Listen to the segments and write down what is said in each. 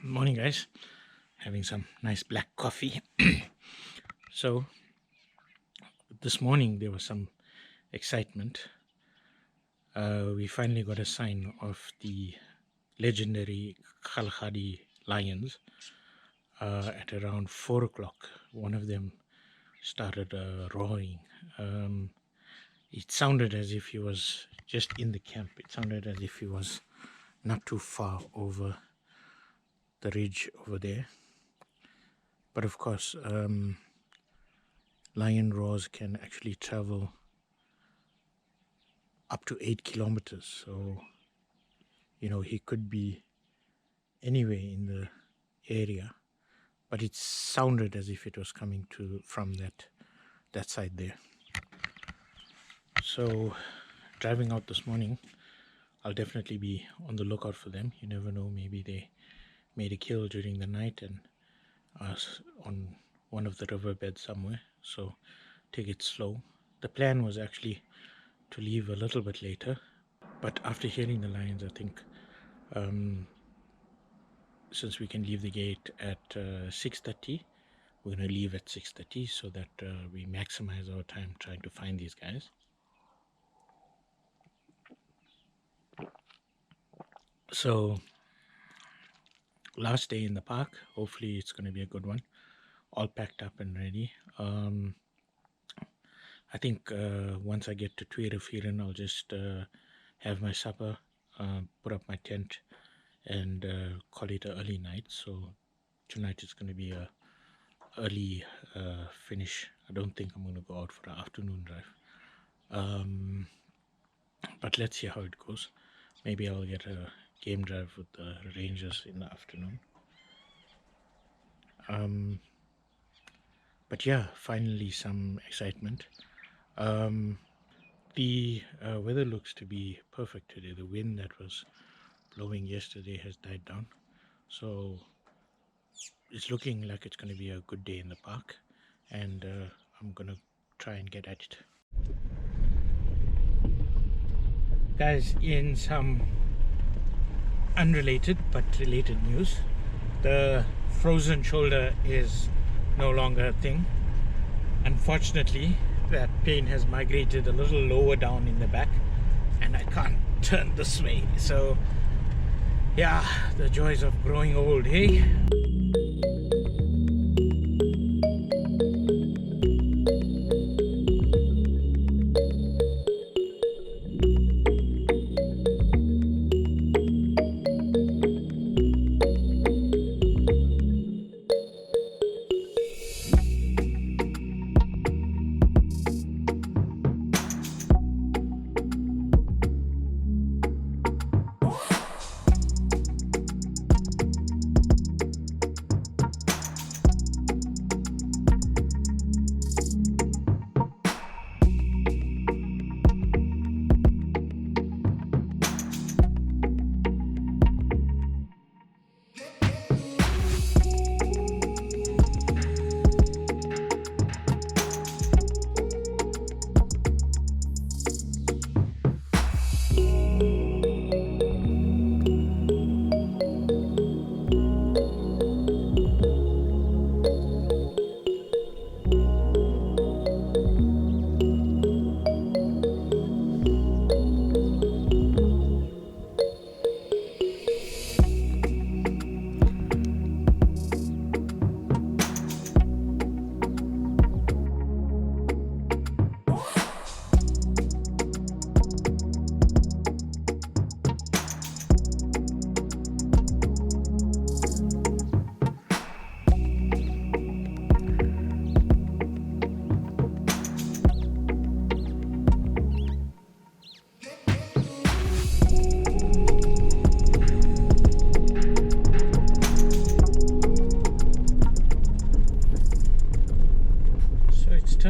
Morning, guys. Having some nice black coffee. So this morning there was some excitement. We finally got a sign of the legendary Kgalagadi lions at around 4 o'clock. One of them started roaring. It sounded as if he was just in the camp. It sounded as if he was not too far over the ridge over there. But of course, lion roars can actually travel up to 8 kilometers. So, you know, he could be anywhere in the area, but it sounded as if it was coming from that side there. So driving out this morning, I'll definitely be on the lookout for them. You never know, maybe they made a kill during the night and on one of the riverbeds somewhere, so take it slow. The plan was actually to leave a little bit later, but after hearing the lions, I think since we can leave the gate at 6:30, we're going to leave at 6:30 so that we maximize our time trying to find these guys. So last day in the park, hopefully it's going to be a good one. All packed up and ready. I think once I get to Twee Rivieren, I'll just have my supper, put up my tent, and call it an early night. So tonight is going to be a early finish. I don't think I'm going to go out for an afternoon drive. But let's see how it goes. Maybe I'll get a game drive with the rangers in the afternoon. But yeah, finally some excitement. The weather looks to be perfect today. The wind that was blowing yesterday has died down, so it's looking like it's going to be a good day in the park, and I'm gonna try and get at it. Guys, in some unrelated but related news, the frozen shoulder is no longer a thing. Unfortunately, that pain has migrated a little lower down in the back and I can't turn this way. So yeah, the joys of growing old, hey?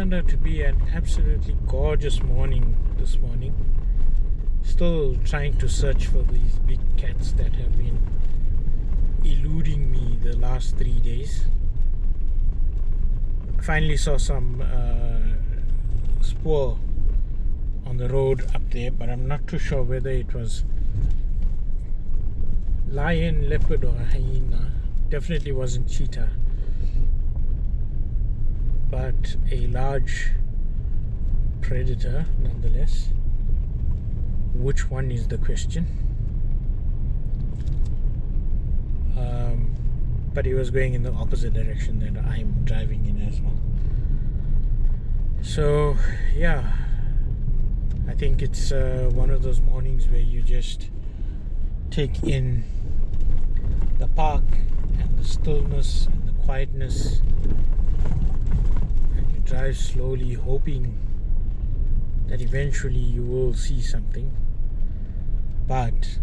turned out to be an absolutely gorgeous morning this morning. Still trying to search for these big cats that have been eluding me the last 3 days. Finally saw some spoor on the road up there, but I'm not too sure whether it was lion, leopard or hyena. Definitely wasn't cheetah, but a large predator nonetheless. Which one is the question? But he was going in the opposite direction that I'm driving in as well. So yeah, I think it's one of those mornings where you just take in the park and the stillness and the quietness, and you drive slowly, hoping that eventually you will see something. But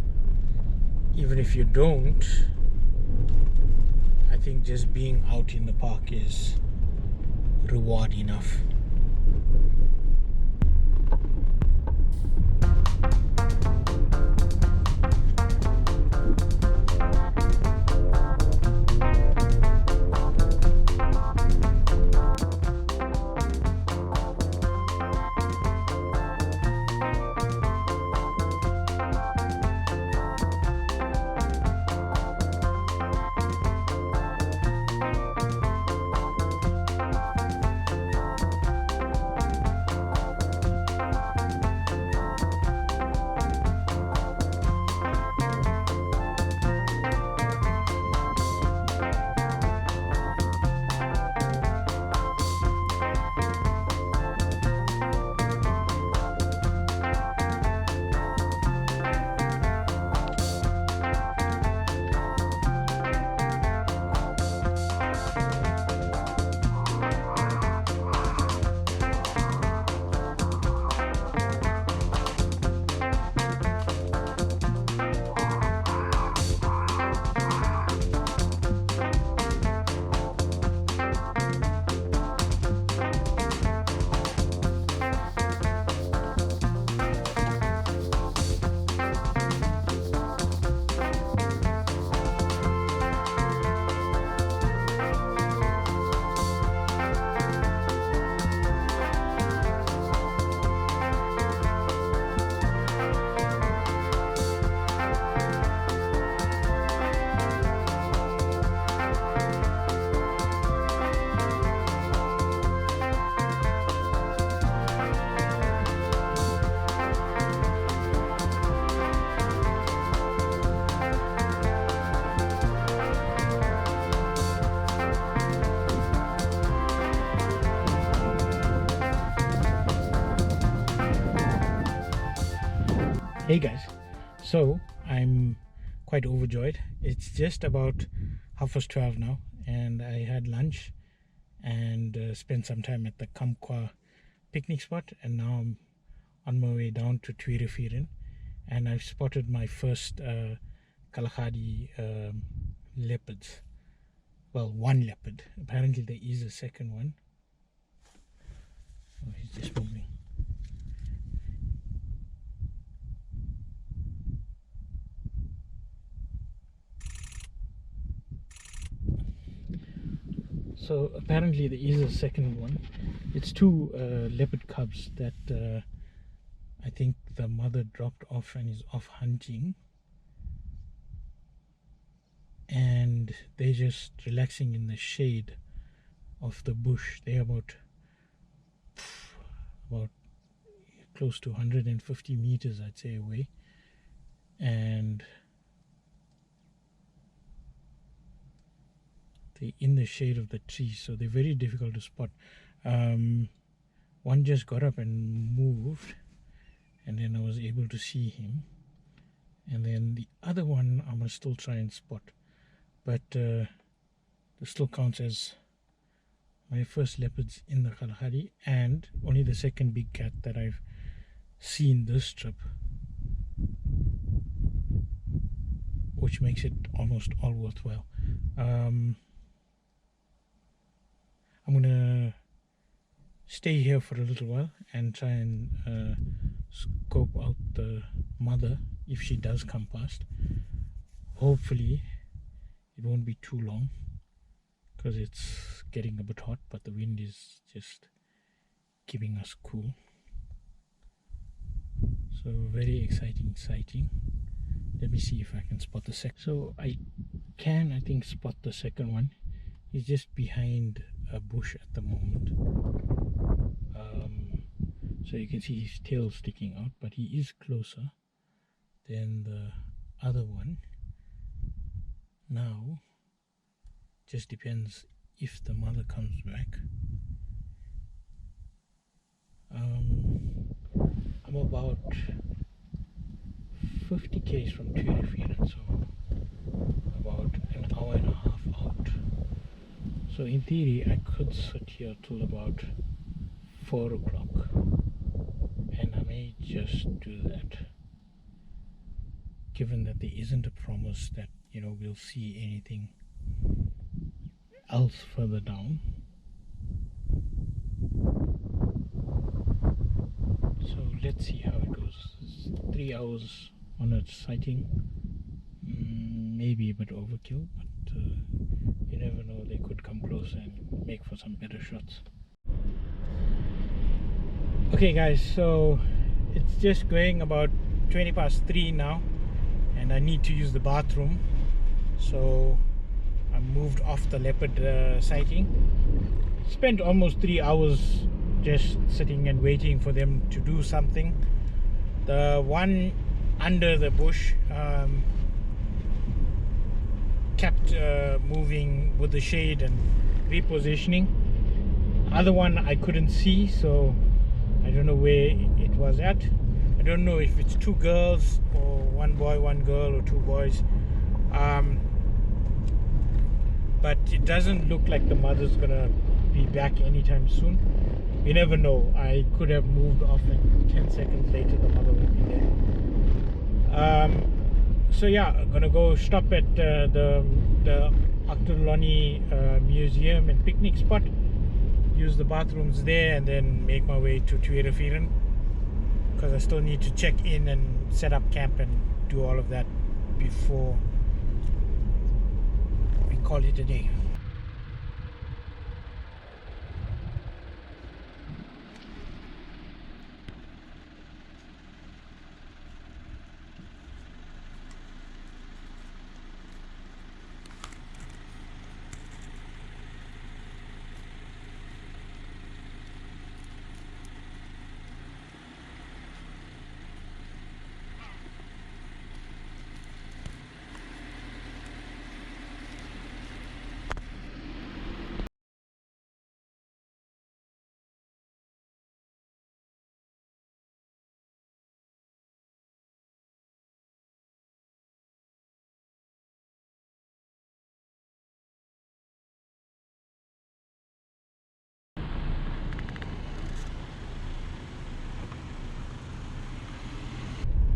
even if you don't, I think just being out in the park is reward enough. Hey guys, so I'm quite overjoyed. It's just about 12:30 now, and I had lunch and spent some time at the Kamkwa picnic spot, and now I'm on my way down to Twee Rivieren, and I've spotted my first Kgalagadi leopards. Well, one leopard. Apparently there is a second one. Oh, he's just moving. So apparently there is a second one. It's two leopard cubs that I think the mother dropped off and is off hunting, and they're just relaxing in the shade of the bush. They're about close to 150 meters, I'd say, away, and they're in the shade of the trees, so they're very difficult to spot. One just got up and moved, and then I was able to see him, and then the other one I must still try and spot, but this still counts as my first leopards in the Kalahari, and only the second big cat that I've seen this trip, which makes it almost all worthwhile. I'm gonna stay here for a little while and try and scope out the mother if she does come past. Hopefully it won't be too long because it's getting a bit hot, but the wind is just keeping us cool. So very exciting sighting. Let me see if I can spot the second. So I think spot the second one. He's just behind a bush at the moment. So you can see his tail sticking out, but he is closer than the other one. Now just depends if the mother comes back. I'm about 50 km from Twee Rivieren, so about an hour and a half out. So in theory I could sit here till about 4 o'clock, and I may just do that, given that there isn't a promise that, you know, we'll see anything else further down. So let's see how it goes. It's 3 hours on a sighting, maybe a bit overkill, but you never know, they could come closer and make for some better shots. Okay guys, so it's just going about 20 past 3 now, and I need to use the bathroom, so I moved off the leopard sighting. Spent almost 3 hours just sitting and waiting for them to do something. The one under the bush kept moving with the shade and repositioning. Other one I couldn't see, so I don't know where it was at. I don't know if it's 2 girls or 1 boy, 1 girl, or 2 boys. But it doesn't look like the mother's gonna be back anytime soon. You never know. I could have moved off and 10 seconds later the mother will be there. So yeah, I'm gonna go stop at the Kgalagadi museum and picnic spot, use the bathrooms there, and then make my way to Twee Rivieren, because I still need to check in and set up camp and do all of that before we call it a day.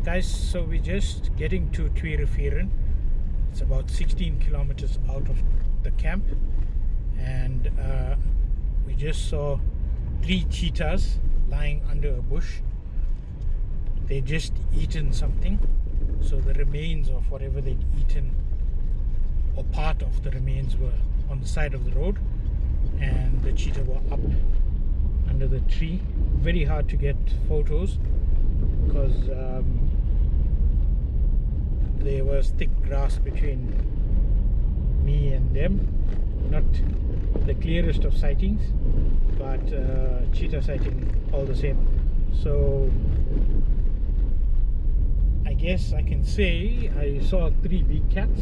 Guys, so we're just getting to Twee Rivieren. It's about 16 kilometers out of the camp, and we just saw 3 cheetahs lying under a bush. They just eaten something, so the remains of whatever they'd eaten, or part of the remains, were on the side of the road, and the cheetah were up under the tree. Very hard to get photos because there was thick grass between me and them. Not the clearest of sightings, but cheetah sighting all the same. So I guess I can say I saw 3 big cats,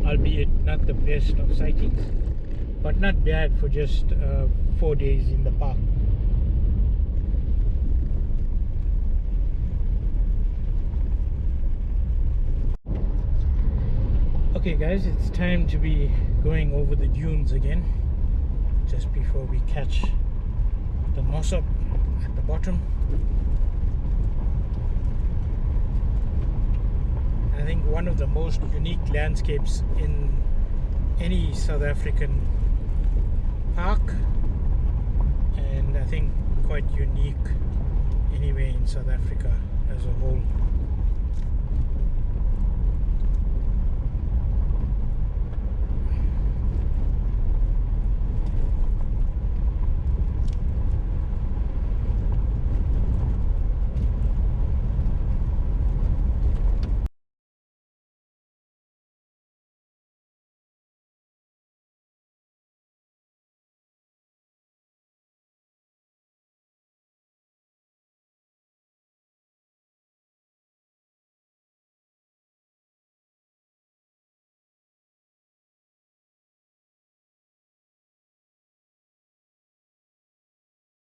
albeit not the best of sightings, but not bad for just 4 days in the park. Okay guys, it's time to be going over the dunes again, just before we catch the Nossob at the bottom. I think one of the most unique landscapes in any South African park. nothing quite unique anyway in South Africa as a whole.